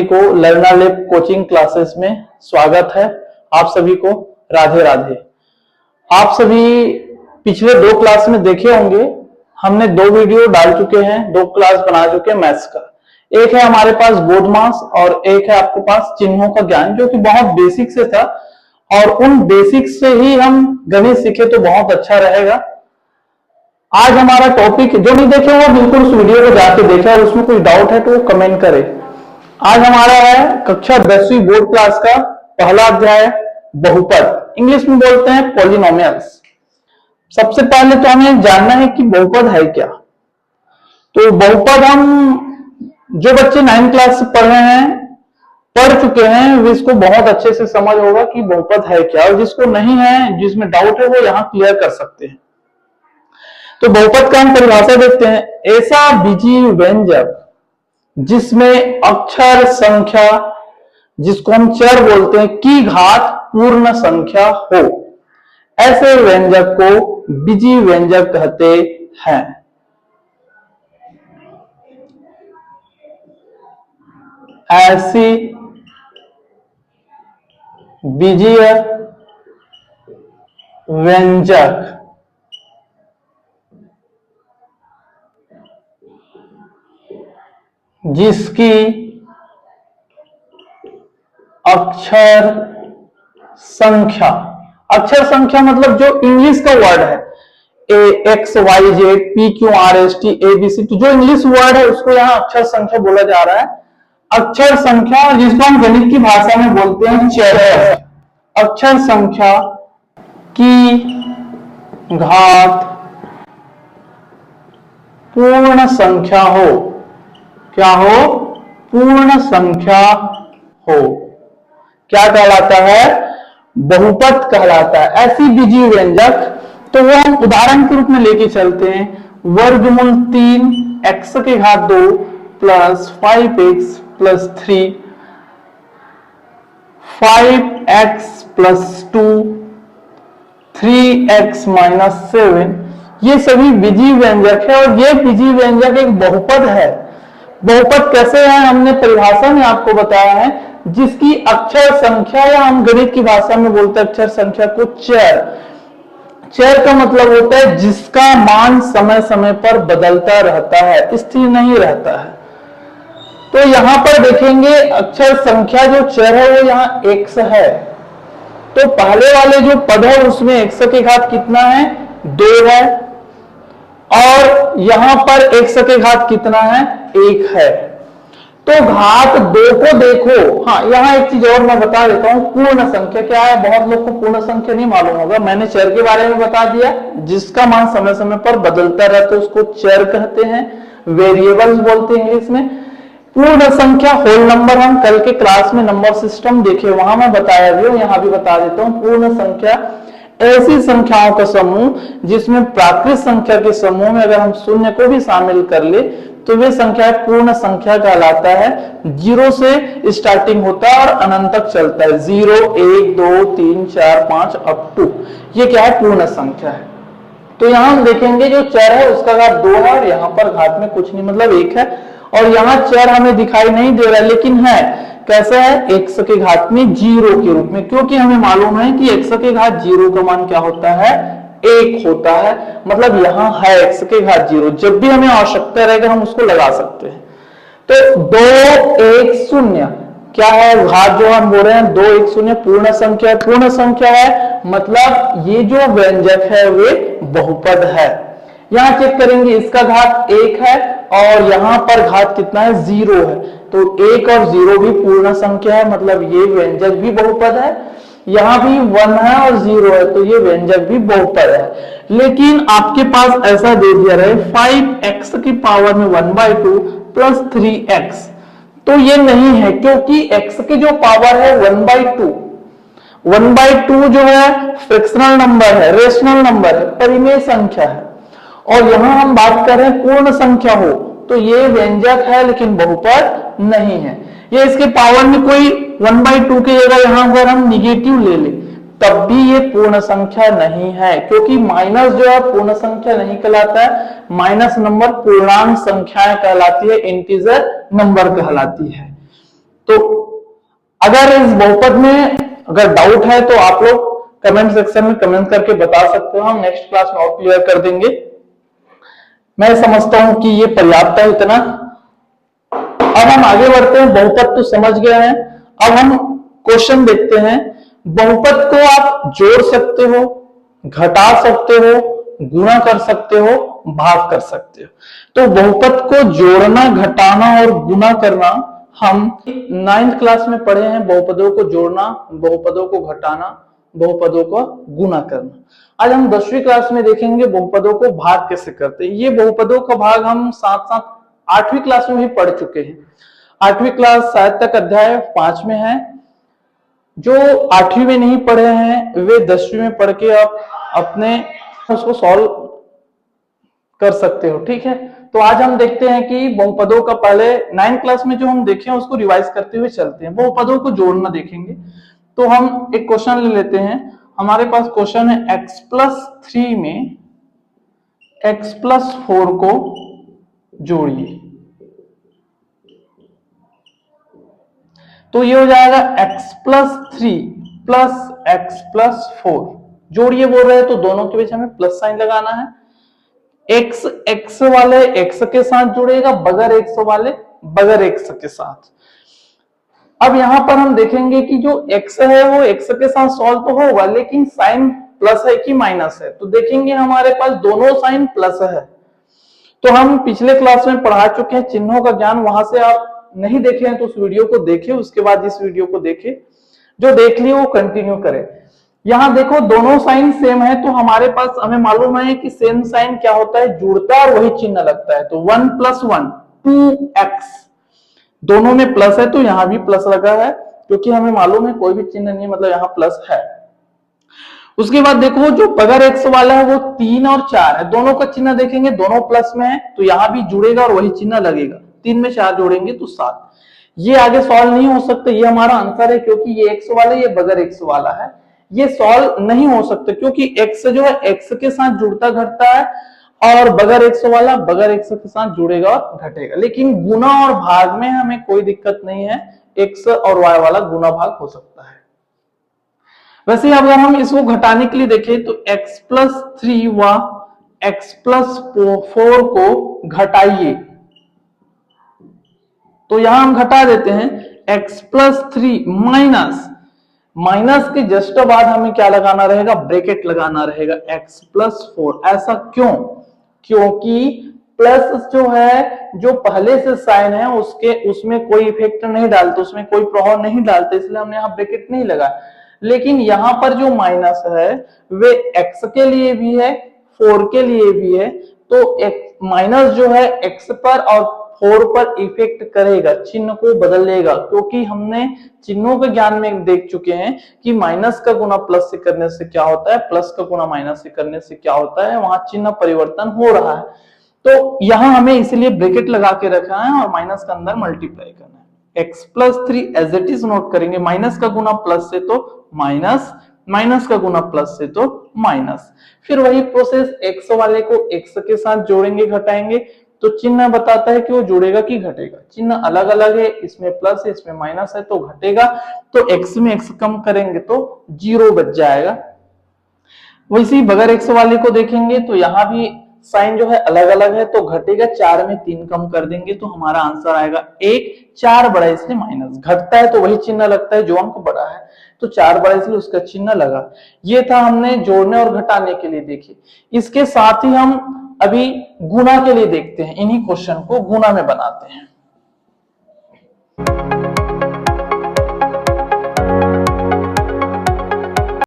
सभी को लर्नरलैब coaching classes में स्वागत है। आप सभी को राधे राधे। आप सभी पिछले 2 क्लास में देखे होंगे, हमने 2 वीडियो डाल चुके हैं, 2 क्लास बना चुके हैं मैथ्स का। एक है हमारे पास बोर्ड मास और एक है आपके पास चिन्हों का ज्ञान, जो कि बहुत बेसिक से था और उन बेसिक से ही हम गणित सीखे तो बहुत अच्छा रहेगा। आज हमारा टॉपिक, जो नहीं देखे वो बिल्कुल उस वीडियो को जाके देखे और उसमें कोई डाउट है तो वो कमेंट करे। आज हमारा है कक्षा 10वीं बोर्ड क्लास का पहला अध्याय बहुपद, इंग्लिश में बोलते हैं पॉलिनोमियल्स। सबसे पहले तो हमें जानना है कि बहुपद है क्या। तो बहुपद हम जो बच्चे 9th क्लास से पढ़ चुके हैं वे इसको बहुत अच्छे से समझ होगा कि बहुपद है क्या, और जिसको नहीं है, जिसमें डाउट है, वो यहाँ क्लियर कर सकते हैं। तो बहुपद का हम परिभाषा देखते हैं, ऐसा बीजीय व्यंजक जिसमें अक्षर संख्या, जिसको हम चर बोलते हैं, की घात पूर्ण संख्या हो, ऐसे व्यंजक को बीजीय व्यंजक कहते हैं। ऐसी बीजीय व्यंजक जिसकी अक्षर संख्या मतलब जो इंग्लिश का वर्ड है, AXYZ PQRST ABC, तो जो इंग्लिश वर्ड है उसको यहाँ अक्षर संख्या बोला जा रहा है। अक्षर संख्या जिसको हम गणित की भाषा में बोलते हैं चर। अक्षर संख्या की घात पूर्ण संख्या हो, क्या हो? पूर्ण संख्या हो, क्या कहलाता है? बहुपद कहलाता है। ऐसी बीजीय व्यंजक, तो वो हम उदाहरण के रूप में लेके चलते हैं। वर्गमूल 3 x की घात 2 plus 5x plus 3, 5x plus 2, 3x minus 7, ये सभी बीजीय व्यंजक है और ये बीजीय व्यंजक एक बहुपद है। बहुपद कैसे है हमने परिभाषा में आपको बताया है, जिसकी अक्षर संख्या, या हम गणित की भाषा में बोलते हैं अक्षर संख्या को चर। चर का मतलब होता है जिसका मान समय समय पर बदलता रहता है, स्थिर नहीं रहता है। तो यहां पर देखेंगे अक्षर संख्या जो चर है वो यहाँ x है। तो पहले वाले जो पद है उसमें x की घात कितना है? 2 है, और यहां पर x की घात कितना है? 1 है। तो घात 2 को देखो। हाँ, यहाँ एक चीज और मैं बता देता हूं, पूर्ण संख्या क्या है। बहुत लोग को पूर्ण संख्या नहीं मालूम होगा, मैंने चर के बारे में बता दिया। जिसका मान समय समय पर बदलता रहता है उसको चर कहते हैं, वेरिएबल्स बोलते हैं इंग्लिश में। पूर्ण संख्या होल नंबर हम कल के क्लास में नंबर सिस्टम देखे, वहां मैं बताया भी हूं, यहां भी बता देता हूं। पूर्ण संख्या ऐसी संख्याओं का समूह जिसमें प्राकृत संख्या के समूह में अगर हम शून्य को भी शामिल कर ले तो वे संख्या पूर्ण संख्या कहलाता है। 0 से स्टार्टिंग होता है और अनंत तक चलता है। 0, 1, 2, 3, 4, 5 अप टू, ये क्या है? पूर्ण संख्या है। तो यहां हम देखेंगे जो चर है उसका घात 2 है और यहाँ पर घात में कुछ नहीं, मतलब 1 है। और यहाँ चर हमें दिखाई नहीं दे रहा, लेकिन है कैसा है? x के घात में 0 के रूप में, क्योंकि हमें मालूम है कि x के घात 0 का मान क्या होता है? 1 होता है। मतलब यहाँ है x के घात 0, जब भी हमें आवश्यकता रहेगा हम उसको लगा सकते हैं। तो 2, 1, 0 क्या है? घात जो हम बोल रहे हैं 2, 1, 0 पूर्ण संख्या। पूर्ण संख्या है मतलब ये जो व्यंजक है वे बहुपद है। यहाँ चेक करेंगे, इसका घात 1 है और यहाँ पर घात कितना है? 0 है। तो 1 और 0 भी पूर्ण संख्या है, मतलब ये व्यंजक भी बहुपद है। यहाँ भी 1 है और 0 है, तो ये व्यंजक भी बहुपद है। लेकिन आपके पास ऐसा दे दिया रहे 5x की पावर में 1/2 प्लस 3x, तो ये नहीं है, क्योंकि x की जो पावर है 1/2 जो है फ्रैक्शनल नंबर है, रेशनल नंबर है, परिमेय संख्या है। और यहां हम बात कर रहे हैं पूर्ण संख्या हो, तो ये व्यंजक है लेकिन बहुपद नहीं है। ये इसके पावर में कोई 1/2 की जगह यहां अगर हम निगेटिव ले ले तब भी ये पूर्ण संख्या नहीं है, क्योंकि माइनस जो है पूर्ण संख्या नहीं कहलाता है। माइनस नंबर पूर्णांक संख्याएं कहलाती है, इंटीजर नंबर कहलाती है। तो अगर इस बहुपद में अगर डाउट है तो आप लोग कमेंट सेक्शन में कमेंट करके बता सकते हो, हम नेक्स्ट क्लास में और क्लियर कर देंगे। मैं समझता हूं कि ये पर्याप्त है इतना। अब हम आगे बढ़ते हैं, बहुपद तो समझ गए हैं, अब हम क्वेश्चन देखते हैं। बहुपद को आप जोड़ सकते हो, घटा सकते हो, गुणा कर सकते हो, भाग कर सकते हो। तो बहुपद को जोड़ना, घटाना और गुणा करना हम 9th क्लास में पढ़े हैं। बहुपदों को जोड़ना, बहुपदों को घटाना, बहुपदों को गुणा करना। आज हम 10वीं क्लास में देखेंगे बहुपदों को भाग कैसे करते हैं। ये बहुपदों का भाग हम साथ साथ 8वीं क्लास में भी पढ़ चुके हैं। 8वीं क्लास शायद तक अध्याय 5 में है। जो 8वीं में नहीं पढ़े हैं वे 10वीं में पढ़ के आप अपने उसको सॉल्व कर सकते हो, ठीक है। तो आज हम देखते हैं कि बहुपदों का पहले 9th क्लास में जो हम देखे हैं उसको रिवाइज करते हुए चलते हैं। बहुपदों को जोड़ना देखेंगे। तो हम एक क्वेश्चन ले लेते हैं। हमारे पास क्वेश्चन है x+3 में x+4 को जोड़िए। तो ये हो जाएगा x+3 प्लस x+4 जोड़िए बोल रहे हैं, तो दोनों के बीच हमें प्लस साइन लगाना है। x x वाले x के साथ जुड़ेगा, बगैर x वाले बगैर x के साथ। अब यहां पर हम देखेंगे कि जो x है वो x के साथ सॉल्व तो होगा, लेकिन साइन प्लस है कि माइनस है। तो देखेंगे हमारे पास दोनों साइन प्लस है। तो हम पिछले क्लास में पढ़ा चुके हैं चिन्हों का ज्ञान, वहां से आप नहीं देखे हैं तो उस वीडियो को देखें, उसके बाद इस वीडियो को देखें। जो देख लिए वो कंटिन्यू करें। यहां देखो दोनों साइन सेम है, तो हमारे पास हमें मालूम है कि सेम साइन क्या होता है, जुड़ता है और वही चिन्ह लगता है। तो 1 + 1 2x, दोनों में प्लस है तो यहां भी प्लस लगा है, क्योंकि हमें मालूम है कोई भी चिन्ह नहीं मतलब यहां प्लस है। उसके बाद देखो जो बगैर x वाला है वो 3 और 4 है, दोनों का चिन्ह देखेंगे दोनों प्लस में है, तो यहां भी जुड़ेगा और वही चिन्ह लगेगा। 3 में 4 जोड़ेंगे तो 7। ये आगे सॉल्व नहीं हो सकता, ये हमारा आंसर है, क्योंकि ये x वाला ये बगैर x वाला है। ये सॉल्व नहीं हो सकता क्योंकि x जो है x के साथ जुड़ता घटता है, और बगैर x वाला बगैर x के साथ जुड़ेगा और घटेगा। लेकिन गुना और भाग में हमें कोई दिक्कत नहीं है, x और y वाला गुना भाग हो सकता है। वैसे अगर हम इसको घटाने के लिए देखें तो x+3 व x+4 को घटाइए। तो यहां हम घटा देते हैं x+3 माइनस के जस्ट बाद हमें क्या लगाना रहेगा, ब्रैकेट लगाना रहेगा x+4। ऐसा क्यों? क्योंकि प्लस जो है जो पहले से साइन है उसमें कोई इफेक्ट नहीं डालते, उसमें कोई प्रभाव नहीं डालते, इसलिए हमने यहाँ ब्रैकेट नहीं लगाया। लेकिन यहाँ पर जो माइनस है वे x के लिए भी है 4 के लिए भी है। तो माइनस जो है x पर और 4 पर इफेक्ट करेगा, चिन्ह को बदल देगा, क्योंकि हमने चिन्हों के ज्ञान में देख चुके हैं कि माइनस का गुना प्लस से करने से क्या होता है, प्लस का गुना माइनस से करने से क्या होता है, वहां चिन्ह परिवर्तन हो रहा है। तो यहां हमें इसलिए ब्रैकेट लगा के रखा है और माइनस का अंदर मल्टीप्लाई करना है। x+3 as it is note करेंगे, माइनस का गुना प्लस से तो माइनस, माइनस का गुना प्लस से तो माइनस। फिर वही प्रोसेस x वाले को x के साथ जोड़ेंगे घटाएंगे, तो चिन्ह बताता है कि वो जुड़ेगा कि घटेगा। चिन्ह अलग अलग है, इसमें प्लस है इसमें माइनस है तो घटेगा। तो x में x कम करेंगे तो 0 बच जाएगा। वैसे बगैर x वाले को देखेंगे तो यहाँ भी साइन जो है अलग अलग है तो घटेगा। 4 में 3 कम कर देंगे तो हमारा आंसर आएगा 1। 4 बड़ा है इसलिए माइनस, घटता है तो वही चिन्ह लगता है जो अंक बड़ा है, तो 4 बड़ा इसलिए उसका चिन्ह लगा। ये था हमने जोड़ने और घटाने के लिए देखी। इसके साथ ही हम अभी गुणा के लिए देखते हैं, इन्हीं क्वेश्चन को गुणा में बनाते हैं।